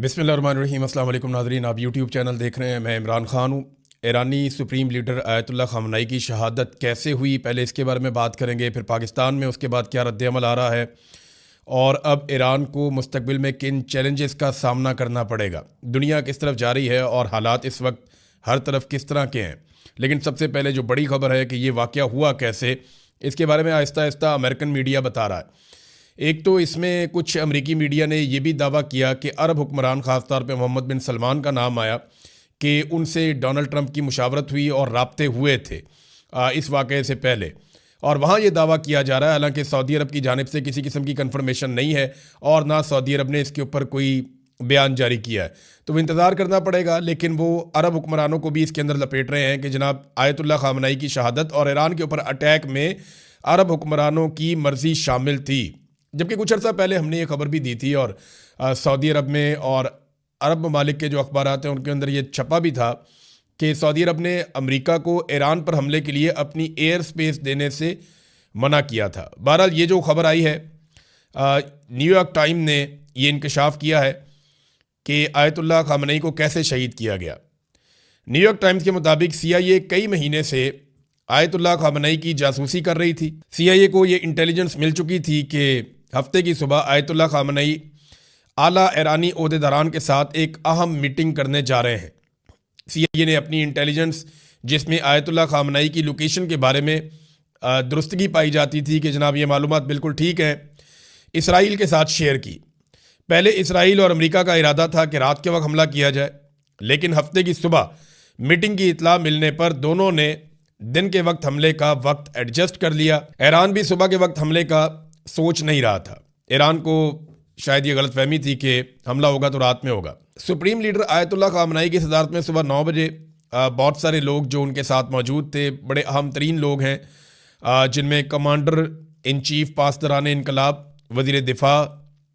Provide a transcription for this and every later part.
बिस्मिल्लाहिर्रहमानिर्रहीम। अस्सलाम वालेकुम नाज़रीन, आप यूट्यूब चैनल देख रहे हैं। मैं इमरान खान हूँ। ईरानी सुप्रीम लीडर आयतुल्लाह ख़ामनेई की शहादत कैसे हुई, पहले इसके बारे में बात करेंगे। फिर पाकिस्तान में उसके बाद क्या रद्द-ए-अमल आ रहा है और अब ईरान को मुस्तकबिल में किन चैलेंजेस का सामना करना पड़ेगा, दुनिया किस तरफ जा रही है और हालात इस वक्त हर तरफ किस तरह के हैं। लेकिन सबसे पहले जो बड़ी खबर है कि ये वाक़या हुआ कैसे, इसके बारे में आहिस्ता आहिस्ता अमेरिकन मीडिया बता रहा है। एक तो इसमें कुछ अमरीकी मीडिया ने यह भी दावा किया कि अरब हुक्मरान, ख़ास तौर पे मोहम्मद बिन सलमान का नाम आया कि उनसे डोनाल्ड ट्रंप की मुशावरत हुई और राब्ते हुए थे इस वाक़े से पहले। और वहाँ ये दावा किया जा रहा है, हालांकि सऊदी अरब की जानिब से किसी किस्म की कन्फर्मेशन नहीं है और ना सऊदी अरब ने इसके ऊपर कोई बयान जारी किया है, तो वो इंतज़ार करना पड़ेगा। लेकिन वो अरब हुक्मरानों को भी इसके अंदर लपेट रहे हैं कि जनाब आयतुल्लाह ख़ामनेई की शहादत और ईरान के ऊपर अटैक में अरब हुक्मरानों की मर्ज़ी शामिल थी। जबकि कुछ अर्सा पहले हमने ये खबर भी दी थी और सऊदी अरब में और अरब ममालिक के जो अखबारात हैं उनके अंदर ये छपा भी था कि सऊदी अरब ने अमेरिका को ईरान पर हमले के लिए अपनी एयर स्पेस देने से मना किया था। बहरहाल ये जो खबर आई है, न्यूयॉर्क टाइम ने ये इंकशाफ किया है कि आयतुल्लाह ख़ामनेई को कैसे शहीद किया गया। न्यूयॉर्क टाइम्स के मुताबिक CIA कई महीने से आयतुल्लाह ख़ामनेई की जासूसी कर रही थी। CIA को ये इंटेलिजेंस मिल चुकी थी कि हफ्ते की सुबह आयतुल्लाह ख़ामनेई आला ईरानी ओहदेदारान के साथ एक अहम मीटिंग करने जा रहे हैं। CIA ने अपनी इंटेलिजेंस, जिसमें आयतुल्लाह ख़ामनेई की लोकेशन के बारे में दुरुस्तगी पाई जाती थी कि जनाब ये मालूमात बिल्कुल ठीक है, इसराइल के साथ शेयर की। पहले इसराइल और अमेरिका का इरादा था कि रात के वक्त हमला किया जाए, लेकिन हफ्ते की सुबह मीटिंग की इतला मिलने पर दोनों ने दिन के वक्त हमले का वक्त एडजस्ट कर लिया। ईरान भी सुबह के वक्त हमले का सोच नहीं रहा था। ईरान को शायद ये गलतफहमी थी कि हमला होगा तो रात में होगा। सुप्रीम लीडर आयतुल्लाह ख़ामनेई की सदारत में सुबह 9 बजे बहुत सारे लोग जो उनके साथ मौजूद थे, बड़े अहम तरीन लोग हैं, जिनमें कमांडर इन चीफ पासदारान इनकलाब, वज़ीर दिफा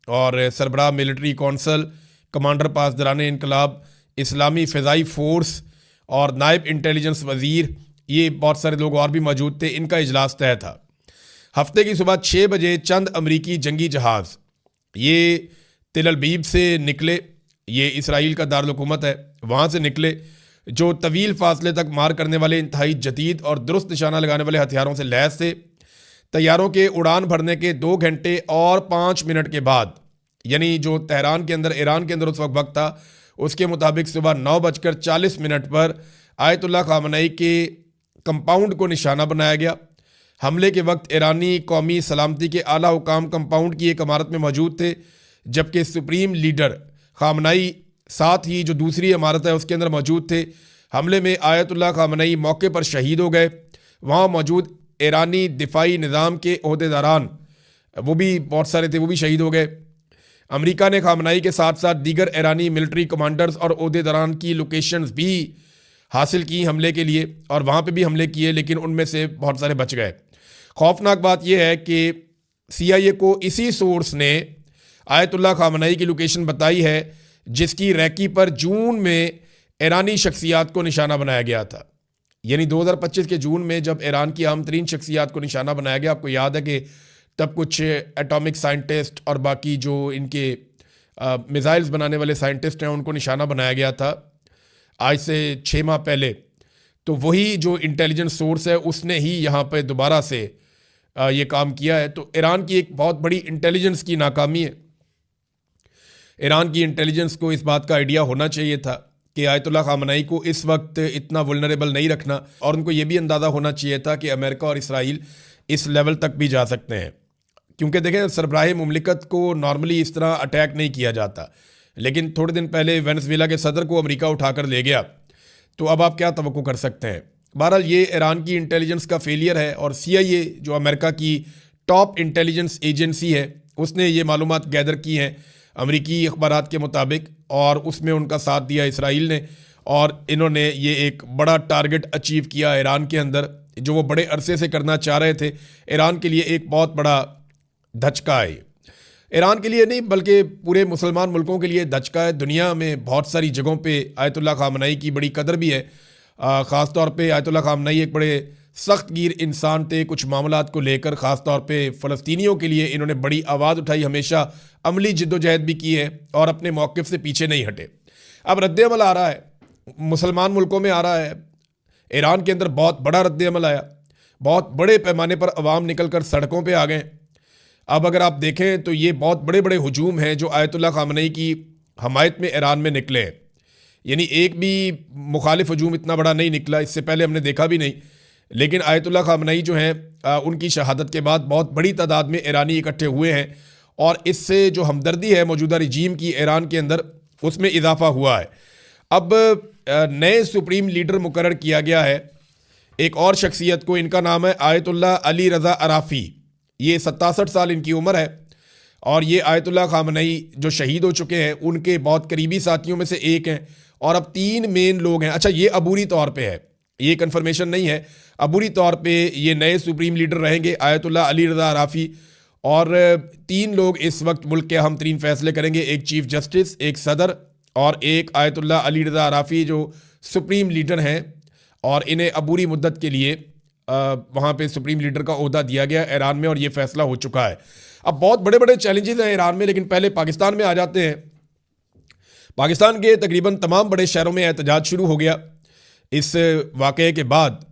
और सरबराह मिलिट्री कौंसल, कमांडर पासदारान इनकलाब, इस्लामी फ़िज़ाई फ़ोर्स और नायब इंटेलिजेंस वज़ीर, ये बहुत सारे लोग और भी मौजूद थे। इनका इजलास तय था। हफ्ते की सुबह 6 बजे चंद अमरीकी जंगी जहाज़ ये तिल अबीब से निकले, ये इसराइल का दारुल हुकूमत है, वहाँ से निकले, जो तवील फासले तक मार करने वाले इंतहाई जदीद और दुरुस्त निशाना लगाने वाले हथियारों से लैस थे। तैयारों के उड़ान भरने के 2 घंटे और 5 मिनट के बाद, यानी जो तेहरान के अंदर, ईरान के अंदर उस वक्त था, उसके मुताबिक सुबह 9:40 पर आयतुल्लाह ख़ामनेई के कंपाउंड को निशाना बनाया गया। हमले के वक्त ईरानी कौमी सलामती के आला हुकाम कंपाउंड की एक इमारत में मौजूद थे, जबकि सुप्रीम लीडर ख़ामनेई साथ ही जो दूसरी इमारत है उसके अंदर मौजूद थे। हमले में आयतुल्लाह ख़ामनेई मौके पर शहीद हो गए। वहाँ मौजूद ईरानी दिफाई निज़ाम के ओहदेदारान, वो भी बहुत सारे थे, वो भी शहीद हो गए। अमेरिका ने ख़ामनेई के साथ साथ दीगर ईरानी मिलिट्री कमांडर्स और ओहदेदारान की लोकेशंस भी हासिल की हमले के लिए और वहाँ पे भी हमले किए, लेकिन उनमें से बहुत सारे बच गए। खौफनाक बात यह है कि CIA को इसी सोर्स ने आयतुल्लाह ख़ामनेई की लोकेशन बताई है, जिसकी रैकी पर जून में ईरानी शख्सियात को निशाना बनाया गया था। यानी 2025 के जून में जब ईरान की अहम तरीन शख्सियात को निशाना बनाया गया, आपको याद है कि तब कुछ एटॉमिक साइंटिस्ट और बाकी जो इनके मिसाइल्स बनाने वाले साइंटिस्ट हैं उनको निशाना बनाया गया था आज से 6 माह पहले। तो वही जो इंटेलिजेंस सोर्स है उसने ही यहाँ पे दोबारा से ये काम किया है। तो ईरान की एक बहुत बड़ी इंटेलिजेंस की नाकामी है। ईरान की इंटेलिजेंस को इस बात का आइडिया होना चाहिए था कि आयतुल्लाह ख़ामनेई को इस वक्त इतना वुल्नरेबल नहीं रखना, और उनको ये भी अंदाज़ा होना चाहिए था कि अमेरिका और इसराइल इस लेवल तक भी जा सकते हैं। क्योंकि देखें, सरबराह मुमलिकत को नॉर्मली इस तरह अटैक नहीं किया जाता, लेकिन थोड़े दिन पहले वेनेज़ुएला के सदर को अमेरिका उठाकर ले गया, तो अब आप क्या तवक्को कर सकते हैं। बहरहाल ये ईरान की इंटेलिजेंस का फेलियर है और CIA जो अमेरिका की टॉप इंटेलिजेंस एजेंसी है, उसने ये मालूमात गैदर की हैं अमरीकी अखबारात के मुताबिक, और उसमें उनका साथ दिया इसराइल ने, और इन्होंने ये एक बड़ा टारगेट अचीव किया ईरान के अंदर, जो वो बड़े अरसे से करना चाह रहे थे। ईरान के लिए एक बहुत बड़ा धचका है। ईरान के लिए नहीं बल्कि पूरे मुसलमान मुल्कों के लिए धचका है। दुनिया में बहुत सारी जगहों पे आयतुल्लाह ख़ामनेई की बड़ी कदर भी है। ख़ास तौर पे आयतुल्लाह ख़ामनेई एक बड़े सख्त गिर इंसान थे कुछ मामलात को लेकर, ख़ास तौर पे फ़लस्तीनियों के लिए इन्होंने बड़ी आवाज़ उठाई, हमेशा अमली जिद्दोजहद भी की है और अपने मौक़िफ़ से पीछे नहीं हटे। अब रद्द-ए-अमल आ रहा है, मुसलमान मुल्कों में आ रहा है, ईरान के अंदर बहुत बड़ा रद्द-ए-अमल आया, बहुत बड़े पैमाने पर अवाम निकल कर सड़कों पर आ गए। अब अगर आप देखें तो ये बहुत बड़े बड़े हुजूम हैं जो आयतुल्लाह ख़ामनेई की हमायत में ईरान में निकले हैं। यानी एक भी मुखालिफ हजूम इतना बड़ा नहीं निकला, इससे पहले हमने देखा भी नहीं। लेकिन आयतुल्लाह ख़ामनेई जो हैं उनकी शहादत के बाद बहुत बड़ी तादाद में ईरानी इकट्ठे हुए हैं और इससे जो हमदर्दी है मौजूदा रजीम की ईरान के अंदर, उसमें इजाफा हुआ है। अब नए सुप्रीम लीडर मुकर्रर किया गया है एक और शख्सियत को, इनका नाम है आयतुल्लाह अली रज़ा अराफ़ी। ये 67 साल इनकी उम्र है और ये आयतुल्लाह ख़ामनेई जो शहीद हो चुके हैं उनके बहुत करीबी साथियों में से एक हैं। और अब 3 मेन लोग हैं। अच्छा, ये अबूरी तौर पे है, ये कंफर्मेशन नहीं है, अबूरी तौर पे ये नए सुप्रीम लीडर रहेंगे आयतुल्लाह अली रज़ा अराफ़ी। और 3 लोग इस वक्त मुल्क के अहम तरीन फैसले करेंगे, एक चीफ जस्टिस, एक सदर और एक आयतुल्लाह अली रज़ा अराफ़ी जो सुप्रीम लीडर हैं। और इन्हें अबूरी मुद्दत के लिए वहाँ पे सुप्रीम लीडर का ओहदा दिया गया ईरान में और ये फैसला हो चुका है। अब बहुत बड़े बड़े चैलेंजेस हैं ईरान में, लेकिन पहले पाकिस्तान में आ जाते हैं। पाकिस्तान के तकरीबन तमाम बड़े शहरों में एहतजाज शुरू हो गया इस वाक़े के बाद,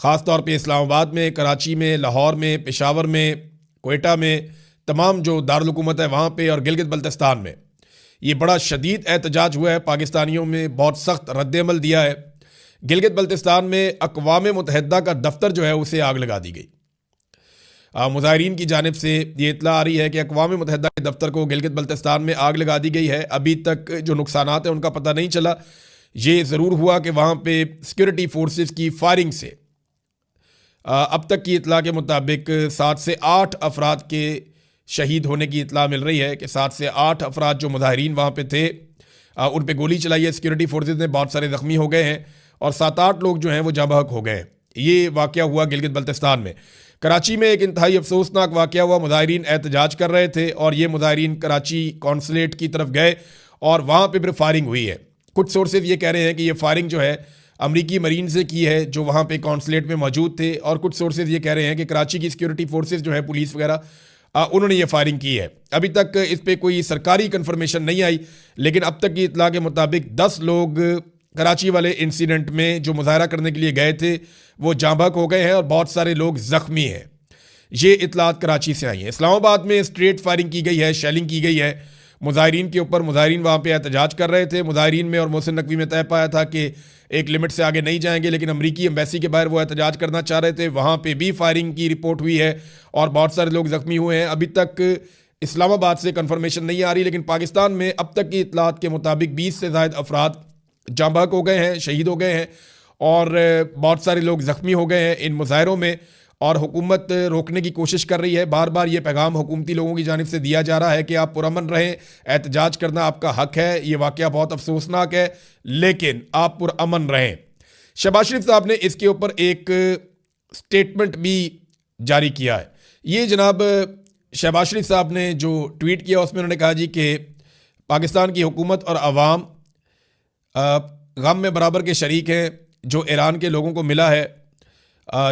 ख़ास तौर पे इस्लामाबाद में, कराची में, लाहौर में, पेशावर में, कोयटा में, तमाम जो दारुल हुकूमत है वहाँ पे, और गिलगित बल्तिस्तान में ये बड़ा शदीद एहतजाज हुआ है। पाकिस्तानियों में बहुत सख्त रद्द-ए-अमल दिया है। गिलगित बल्तिस्तान में अक़वाम मुत्तहिदा का दफ्तर जो है उसे आग लगा दी गई। मुज़ाहिरीन की जानिब से ये इत्तला आ रही है कि अक़वाम मुत्तहिदा के दफ्तर को गिलगित बल्तिस्तान में आग लगा दी गई है। अभी तक जो नुकसानात हैं उनका पता नहीं चला। ये ज़रूर हुआ कि वहाँ पे सिक्योरिटी फोर्सेस की फायरिंग से अब तक की इत्तला के मुताबिक 7 से 8 अफराद के शहीद होने की इत्तला मिल रही है कि 7 से 8 अफराद जो मुज़ाहिरीन वहाँ पे थे उन पे गोली चलाई है सिक्योरिटी फोर्सेस ने, बहुत सारे ज़ख्मी हो गए हैं और 7-8 लोग जो हैं वो जाँ बहक हो गए हैं। ये वाक़या हुआ गिलगित बल्तिस्तान में। कराची में एक इंतहाई अफसोसनाक वाक़या हुआ, मुज़ाहिरीन एहतजाज कर रहे थे और ये मुज़ाहिरीन कराची कौंसलेट की तरफ गए और वहाँ पे फिर फायरिंग हुई है। कुछ सोर्सेज ये कह रहे हैं कि ये फायरिंग जो है अमरीकी मरीन से की है जो वहाँ पे कौंसलेट में मौजूद थे, और कुछ सोर्सेज ये कह रहे हैं कि कराची की सिक्योरिटी फोर्सेज जो है, पुलिस वगैरह, उन्होंने ये फायरिंग की है। अभी तक इस पर कोई सरकारी कन्फर्मेशन नहीं आई, लेकिन अब तक की इत्तला के मुताबिक 10 लोग कराची वाले इंसिडेंट में जो मुजाहरा करने के लिए गए थे वो जाँ बहक हो गए हैं और बहुत सारे लोग ज़ख्मी हैं। ये इत्तलात कराची से आई हैं। इस्लामाबाद में स्ट्रेट फायरिंग की गई है, शेलिंग की गई है मुजाहिरीन के ऊपर। मुजाहिरीन वहाँ पे एहतजाज कर रहे थे। मुजाहिरीन में और मोहसिन नकवी में तय पाया था कि एक लिमिट से आगे नहीं जाएंगे, लेकिन अमरीकी एम्बेसी के बाहर वो एहतजाज करना चाह रहे थे। वहाँ पे भी फायरिंग की रिपोर्ट हुई है और बहुत सारे लोग ज़ख्मी हुए हैं। अभी तक इस्लामाबाद से कन्फर्मेशन नहीं आ रही, लेकिन पाकिस्तान में अब तक की इत्तलात के मुताबिक 20 से ज़ायद अफराद जाँ बहक हो गए हैं, शहीद हो गए हैं और बहुत सारे लोग ज़ख्मी हो गए हैं इन मुजाहरों में। और हुकूमत रोकने की कोशिश कर रही है। बार बार ये पैगाम हुकूमती लोगों की जानिब से दिया जा रहा है कि आप पुरअमन रहें, एहतजाज करना आपका हक है। ये वाक़या बहुत अफसोसनाक है, लेकिन आप पुरअमन रहें। शहबाज शरीफ साहब ने इसके ऊपर एक स्टेटमेंट भी जारी किया है। ये जनाब शहबाज शरीफ साहब ने जो ट्वीट किया उसमें उन्होंने कहा जी कि पाकिस्तान की हुकूमत और अवाम गम में बराबर के शरीक हैं। जो ईरान के लोगों को मिला है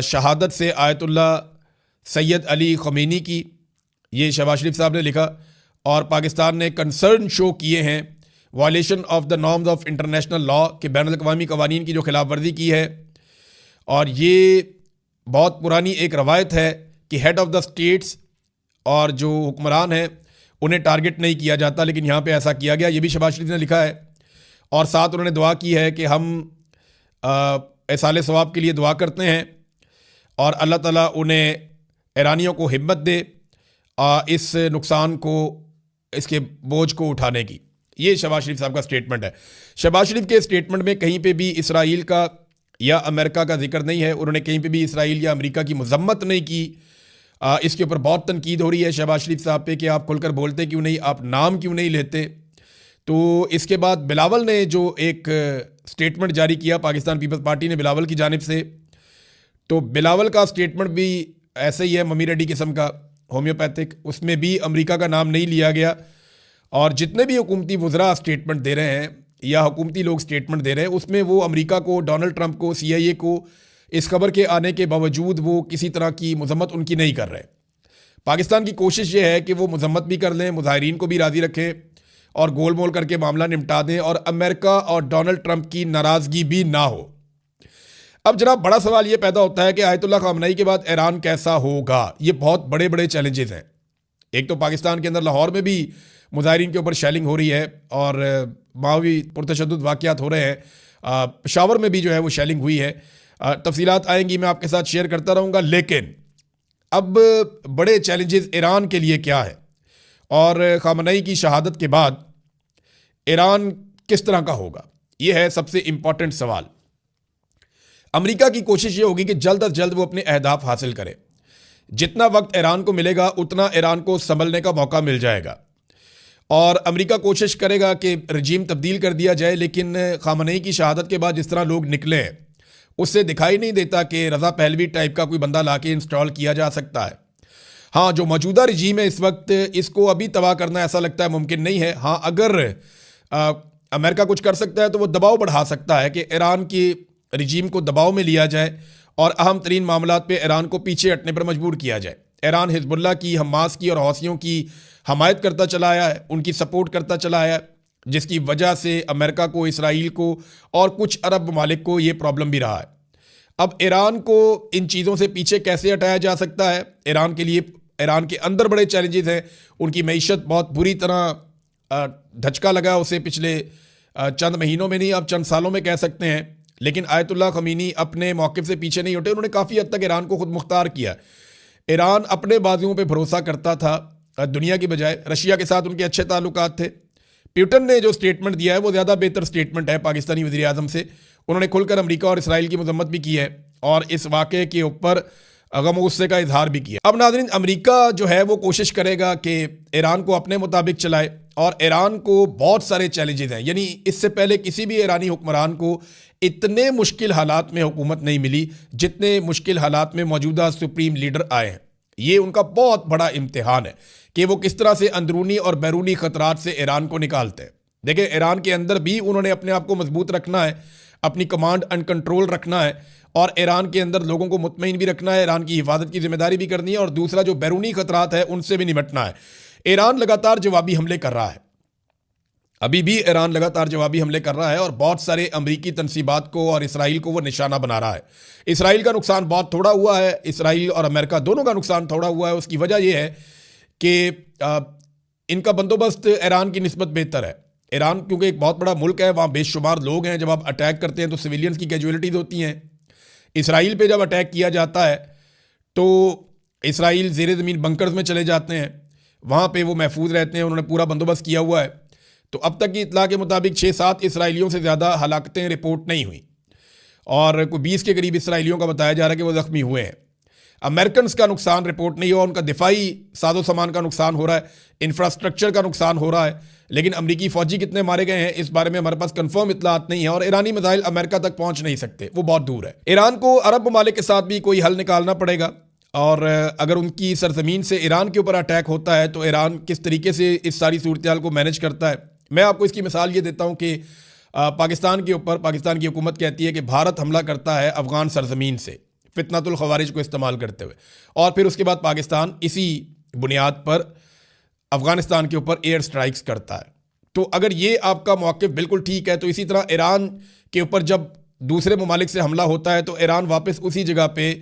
शहादत से आयतुल्लाह सैयद अली ख़मीनी की, ये शहबाज शरीफ साहब ने लिखा, और पाकिस्तान ने कंसर्न शो किए हैं violation of the norms of international law के बैनुल-अक़वामी कवानीन की जो खिलाफ वर्जी की है। और ये बहुत पुरानी एक रवायत है कि हेड ऑफ़ द स्टेट्स और जो हुक्मरान हैं उन्हें टारगेट नहीं किया जाता, लेकिन यहाँ पे ऐसा किया गया। ये भी शहबाज शरीफ ने लिखा है और साथ उन्होंने दुआ की है कि हम इसाले सवाब के लिए दुआ करते हैं और अल्लाह ताला उन्हें ईरानियों को हिम्मत दे इस नुकसान को, इसके बोझ को उठाने की। ये शहबाज शरीफ साहब का स्टेटमेंट है। शहबाज शरीफ के स्टेटमेंट में कहीं पे भी इसराइल का या अमेरिका का जिक्र नहीं है। उन्होंने कहीं पे भी इसराइल या अमेरिका की मजम्मत नहीं की। इसके ऊपर बहुत तनकीद हो रही है शहबाज शरीफ साहब पे कि आप खुलकर बोलते क्यों नहीं, आप नाम क्यों नहीं लेते। तो इसके बाद बिलावल ने जो एक स्टेटमेंट जारी किया, पाकिस्तान पीपल्स पार्टी ने बिलावल की जानिब से, तो बिलावल का स्टेटमेंट भी ऐसे ही है मम्मी रेड्डी किस्म का, होम्योपैथिक। उसमें भी अमेरिका का नाम नहीं लिया गया। और जितने भी हुकूमती वज़रा स्टेटमेंट दे रहे हैं या हुकूमती लोग स्टेटमेंट दे रहे हैं उसमें वो अमेरिका को, डोनाल्ड ट्रंप को, CIA को इस खबर के आने के बावजूद वो किसी तरह की मजम्मत उनकी नहीं कर रहे। पाकिस्तान की कोशिश ये है कि वो मजम्मत भी कर लें, मुजाहिरीन को भी राज़ी रखें और गोल मोल करके मामला निपटा दें और अमेरिका और डोनाल्ड ट्रंप की नाराज़गी भी ना हो। अब जनाब बड़ा सवाल ये पैदा होता है कि आयतुल्लाह खामनई के बाद ईरान कैसा होगा। ये बहुत बड़े बड़े चैलेंजेस हैं। एक तो पाकिस्तान के अंदर लाहौर में भी मुजाहिरीन के ऊपर शेलिंग हो रही है और वहाँ भी पुरतशद्दुद वाक़यात हो रहे हैं। पेशावर में भी जो है वो शेलिंग हुई है। तफसीलात आएंगी, मैं आपके साथ शेयर करता रहूँगा। लेकिन अब बड़े चैलेंजेस ईरान के लिए क्या है और खामनई की शहादत के बाद ईरान किस तरह का होगा, ये है सबसे इम्पॉर्टेंट सवाल। अमेरिका की कोशिश ये होगी कि जल्द अज जल्द वो अपने अहदाफ हासिल करे। जितना वक्त ईरान को मिलेगा उतना ईरान को संभलने का मौका मिल जाएगा और अमेरिका कोशिश करेगा कि रजीम तब्दील कर दिया जाए। लेकिन खामनई की शहादत के बाद जिस तरह लोग निकले हैं उससे दिखाई नहीं देता कि रज़ा पहलवी टाइप का कोई बंदा ला के इंस्टॉल किया जा सकता है। हाँ, जो मौजूदा रजीम है इस वक्त, इसको अभी तबाह करना ऐसा लगता है मुमकिन नहीं है। हाँ, अगर अमेरिका कुछ कर सकता है तो वो दबाव बढ़ा सकता है कि ईरान की रजीम को दबाव में लिया जाए और अहम तरीन मामलात पे ईरान को पीछे हटने पर मजबूर किया जाए। ईरान हिजबुल्लाह की, हमास की और हौसियों की हमायत करता चला आया है, उनकी सपोर्ट करता चला आया है, जिसकी वजह से अमेरिका को, इसराइल को और कुछ अरब ममालिक को ये प्रॉब्लम भी रहा है। अब ईरान को इन चीज़ों से पीछे कैसे हटाया जा सकता है? ईरान के लिए ईरान के अंदर बड़े चैलेंजेस हैं। उनकी मईशत बहुत बुरी तरह धचका लगा उसे पिछले चंद महीनों में नहीं, अब चंद सालों में कह सकते हैं। लेकिन आयतुल्लाह खमीनी अपने मौक़िफ़ से पीछे नहीं हटे। उन्होंने काफ़ी हद तक ईरान को खुद मुख्तार किया। ईरान अपने बाजुओं पे भरोसा करता था दुनिया की बजाय। रशिया के साथ उनके अच्छे ताल्लुकात थे। पुतिन ने जो स्टेटमेंट दिया है वो ज़्यादा बेहतर स्टेटमेंट है पाकिस्तानी वज़ीर आज़म से। उन्होंने खुलकर अमेरिका और इसराइल की मजम्मत भी की है और इस वाक़े के ऊपर गम गुस्से का इजहार भी किया। अब नाज़रीन, अमेरिका जो है वो कोशिश करेगा कि ईरान को अपने मुताबिक चलाए और ईरान को बहुत सारे चैलेंजेस हैं। यानी इससे पहले किसी भी ईरानी हुक्मरान को इतने मुश्किल हालात में हुकूमत नहीं मिली जितने मुश्किल हालात में मौजूदा सुप्रीम लीडर आए हैं। ये उनका बहुत बड़ा इम्तिहान है कि वो किस तरह से अंदरूनी और बैरूनी ख़तरात से ईरान को निकालते हैं। देखिए, ईरान के अंदर भी उन्होंने अपने आप को मजबूत रखना है, अपनी कमांड एंड कंट्रोल रखना है और ईरान के अंदर लोगों को मुतमईन भी रखना है, ईरान की हिफाजत की जिम्मेदारी भी करनी है और दूसरा जो बैरूनी खतरात है उनसे भी निपटना है। ईरान लगातार जवाबी हमले कर रहा है। अभी भी ईरान लगातार जवाबी हमले कर रहा है और बहुत सारे अमरीकी तनसीबात को और इसराइल को वो निशाना बना रहा है। इसराइल का नुकसान बहुत थोड़ा हुआ है, इसराइल और अमेरिका दोनों का नुकसान थोड़ा हुआ है। उसकी वजह यह है कि इनका बंदोबस्त ईरान की निस्बत बेहतर है। ईरान क्योंकि एक बहुत बड़ा मुल्क है, वहाँ बेशुमार लोग हैं। जब आप अटैक करते हैं तो सिविलियंस की कैजुअलिटीज़ होती हैं। इसराइल पे जब अटैक किया जाता है तो इसराइल ज़ेरे ज़मीन बंकर्स में चले जाते हैं, वहाँ पे वो महफूज रहते हैं। उन्होंने पूरा बंदोबस्त किया हुआ है। तो अब तक की इतला के मुताबिक 6-7 इसराइलियों से ज़्यादा हलाकतें रिपोर्ट नहीं हुई और कोई 20 के करीब इसराइलियों का बताया जा रहा है कि वो ज़ख्मी हुए हैं। अमेरिकन का नुकसान रिपोर्ट नहीं हुआ, उनका दिफाई साजो सामान का नुकसान हो रहा है, इंफ्रास्ट्रक्चर का नुकसान हो रहा है। लेकिन अमरीकी फ़ौजी कितने मारे गए हैं इस बारे में हमारे पास कंफर्म इतलात नहीं है और ईरानी मिसाइल अमेरिका तक पहुंच नहीं सकते, वो बहुत दूर है। ईरान को अरब ममालिक के साथ भी कोई हल निकालना पड़ेगा और अगर उनकी सरजमीन से ईरान के ऊपर अटैक होता है तो ईरान किस तरीके से इस सारी सूरत हाल को मैनेज करता है। मैं आपको इसकी मिसाल ये देता हूँ कि पाकिस्तान के ऊपर पाकिस्तान की हुकूमत कहती है कि भारत हमला करता है अफ़गान सरजमीन से फितनतुल ख़वारिज को इस्तेमाल करते हुए और फिर उसके बाद पाकिस्तान इसी बुनियाद पर अफ़गानिस्तान के ऊपर एयर स्ट्राइक्स करता है। तो अगर ये आपका मौक़िफ़ बिल्कुल ठीक है तो इसी तरह ईरान के ऊपर जब दूसरे ममालिक से हमला होता है तो ईरान वापस उसी जगह पे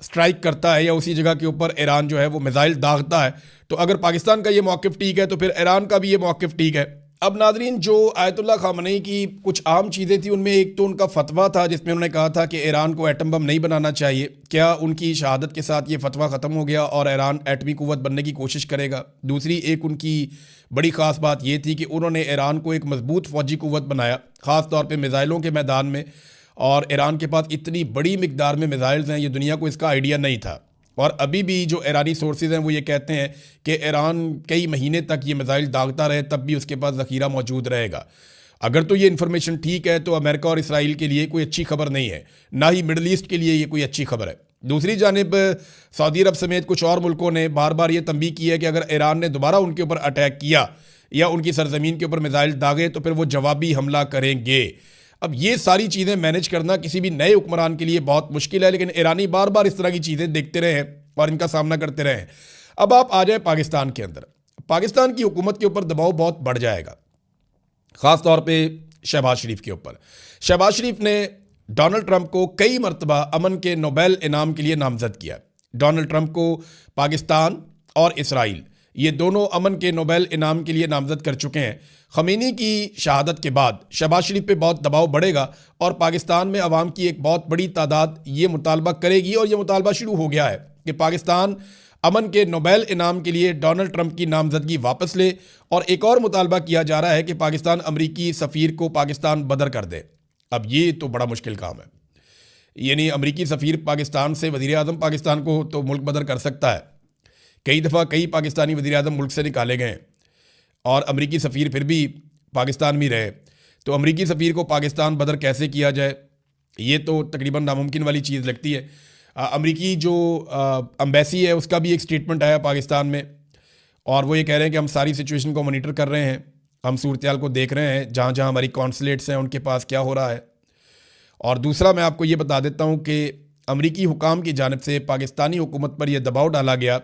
स्ट्राइक करता है या उसी जगह के ऊपर ईरान जो है वो मिसाइल दागता है। तो अगर पाकिस्तान का ये मौक़िफ़ ठीक है तो फिर ईरान का भी ये मौक़िफ़ ठीक है। अब नाजरीन, जो आयतुल्लाह खामनई की कुछ आम चीज़ें थी उनमें एक तो उनका फतवा था जिसमें उन्होंने कहा था कि ईरान को एटम बम नहीं बनाना चाहिए। क्या उनकी शहादत के साथ ये फतवा ख़त्म हो गया और ईरान एटमी क़ुव्वत बनने की कोशिश करेगा? दूसरी एक उनकी बड़ी ख़ास बात ये थी कि उन्होंने ईरान को एक मजबूत फ़ौजी क़ुव्वत बनाया, ख़ास तौर पर मिसाइलों के मैदान में। और ईरान के पास इतनी बड़ी मिकदार में मिसाइल्स हैं, ये दुनिया को इसका आइडिया नहीं था। और अभी भी जो ईरानी सोर्सेज हैं वो ये कहते हैं कि ईरान कई महीने तक ये मिसाइल दागता रहे तब भी उसके पास ज़ख़ीरा मौजूद रहेगा। अगर तो ये इन्फॉर्मेशन ठीक है तो अमेरिका और इसराइल के लिए कोई अच्छी खबर नहीं है, ना ही मिडल ईस्ट के लिए ये कोई अच्छी खबर है। दूसरी जानिब सऊदी अरब समेत कुछ और मुल्कों ने बार बार ये तंबीह की है कि अगर ईरान ने दोबारा उनके ऊपर अटैक किया या उनकी सरजमीन के ऊपर मिसाइल दागे तो फिर वो जवाबी हमला करेंगे। अब ये सारी चीज़ें मैनेज करना किसी भी नए हुक्मरान के लिए बहुत मुश्किल है, लेकिन ईरानी बार बार इस तरह की चीज़ें देखते रहे हैं और इनका सामना करते रहे हैं। अब आप आ जाए पाकिस्तान के अंदर, पाकिस्तान की हुकूमत के ऊपर दबाव बहुत बढ़ जाएगा, ख़ास तौर पे शहबाज शरीफ के ऊपर। शहबाज शरीफ ने डोनाल्ड ट्रंप को कई मरतबा अमन के नोबेल इनाम के लिए नामजद किया। डोनाल्ड ट्रंप को पाकिस्तान और इसराइल ये दोनों अमन के नोबेल इनाम के लिए नामजद कर चुके हैं। ख़मीनी की शहादत के बाद शहबाज शरीफ पे बहुत दबाव बढ़ेगा और पाकिस्तान में अवाम की एक बहुत बड़ी तादाद ये मुतालबा करेगी और ये मुतालबा शुरू हो गया है कि पाकिस्तान अमन के नोबेल इनाम के लिए डोनाल्ड ट्रंप की नामजदगी वापस ले। और एक और मुतालबा किया जा रहा है कि पाकिस्तान अमरीकी सफ़ीर को पाकिस्तान बदर कर दे। अब ये तो बड़ा मुश्किल काम है, यानी अमरीकी सफ़ीर पाकिस्तान से वज़ीर आज़म पाकिस्तान को तो मुल्क बदर कर सकता है। कई दफ़ा कई पाकिस्तानी वज़ीर आज़म मुल्क से निकाले गए और अमरीकी सफ़ीर फिर भी पाकिस्तान में रहे, तो अमरीकी सफ़ीर को पाकिस्तान बदर कैसे किया जाए, ये तो तकरीबन नामुमकिन वाली चीज़ लगती है। अमरीकी जो एम्बेसी है उसका भी एक स्टेटमेंट आया पाकिस्तान में और वो ये कह रहे हैं कि हम सारी सिचुएशन को मॉनिटर कर रहे हैं, हम सूरत को देख रहे हैं, जहाँ जहाँ हमारी कॉन्सुलेट्स हैं उनके पास क्या हो रहा है। और दूसरा मैं आपको ये बता देता हूँ कि अमरीकी हुकाम की जानिब से पाकिस्तानी हुकूमत पर यह दबाव डाला गया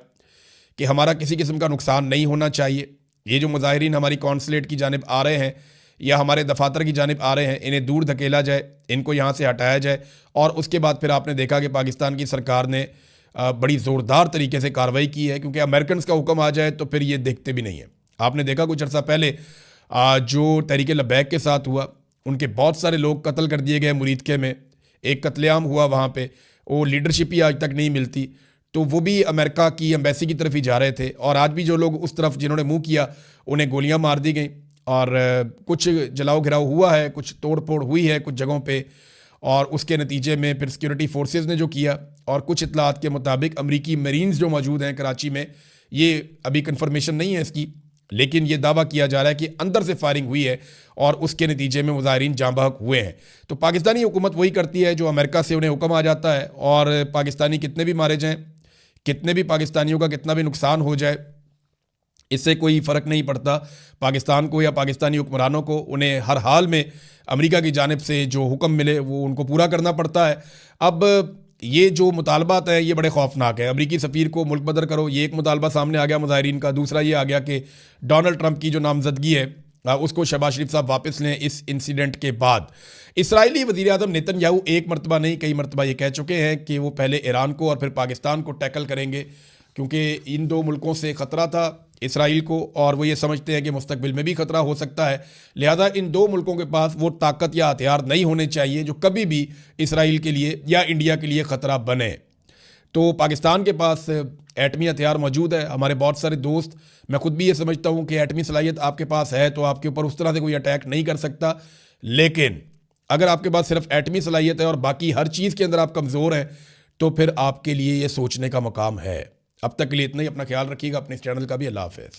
कि हमारा किसी किस्म का नुकसान नहीं होना चाहिए। ये जो मुजाहिरीन हमारी कॉन्सुलेट की जानिब आ रहे हैं या हमारे दफातर की जानिब आ रहे हैं, इन्हें दूर धकेला जाए, इनको यहाँ से हटाया जाए। और उसके बाद फिर आपने देखा कि पाकिस्तान की सरकार ने बड़ी ज़ोरदार तरीके से कार्रवाई की है, क्योंकि अमेरिकन का हुक्म आ जाए तो फिर ये देखते भी नहीं है। आपने देखा कुछ अर्सा पहले जो तहरीक लब्बैक के साथ हुआ, उनके बहुत सारे लोग कत्ल कर दिए गए मुरीदके में, एक कत्लेआम हुआ वहाँ पे, वो लीडरशिप ही आज तक नहीं मिलती, तो वो भी अमेरिका की एम्बेसी की तरफ ही जा रहे थे। और आज भी जो लोग उस तरफ जिन्होंने मुँह किया उन्हें गोलियाँ मार दी गई और कुछ जलाओ घिराव हुआ है, कुछ तोड़ फोड़ हुई है कुछ जगहों पे, और उसके नतीजे में फिर सिक्योरिटी फोर्सेस ने जो किया। और कुछ इतलात के मुताबिक अमरीकी मरीन्स जो मौजूद हैं कराची में, ये अभी कंफर्मेशन नहीं है इसकी, लेकिन ये दावा किया जा रहा है कि अंदर से फायरिंग हुई है और उसके नतीजे में मुजाहिरीन जाँ बहक हुए हैं। तो पाकिस्तानी हुकूमत वही करती है जो अमेरिका से उन्हें हुक्म आ जाता है, और पाकिस्तानी कितने भी मारे जाएँ, कितने भी पाकिस्तानियों का कितना भी नुकसान हो जाए, इससे कोई फ़र्क नहीं पड़ता पाकिस्तान को या पाकिस्तानी हुक्मरानों को। उन्हें हर हाल में अमेरिका की जानिब से जो हुक्म मिले वो उनको पूरा करना पड़ता है। अब ये जो मुतालबात है ये बड़े खौफनाक है। अमरीकी सफ़ीर को मुल्क बदर करो, ये एक मुतालबा सामने आ गया मुजाहिरीन का। दूसरा ये आ गया कि डोनाल्ड ट्रंप की जो नामजदगी है उसको शहबाज शरीफ साहब वापस लें इस इंसिडेंट के बाद। इसराइली वज़ीर आज़म नेतन्याहू एक मरतबा नहीं कई मरतबा ये कह चुके हैं कि वो पहले ईरान को और फिर पाकिस्तान को टैकल करेंगे, क्योंकि इन दो मुल्कों से ख़तरा था इसराइल को, और वो ये समझते हैं कि मुस्तकबिल में भी ख़तरा हो सकता है। लिहाजा इन दो मुल्कों के पास वो ताकत या हथियार नहीं होने चाहिए जो कभी भी इसराइल के लिए या इंडिया के लिए ख़तरा बने। तो पाकिस्तान के पास एटमी हथियार मौजूद है। हमारे बहुत सारे दोस्त, मैं खुद भी ये समझता हूँ कि एटमी सलाहियत आपके पास है तो आपके ऊपर उस तरह से कोई अटैक नहीं कर सकता, लेकिन अगर आपके पास सिर्फ एटमी सलाहियत है और बाकी हर चीज़ के अंदर आप कमज़ोर हैं, तो फिर आपके लिए ये सोचने का मकाम है। अब तक के लिए इतना ही। अपना ख्याल रखिएगा, अपने इस चैनल का भी। अल्लाह हाफ़िज़।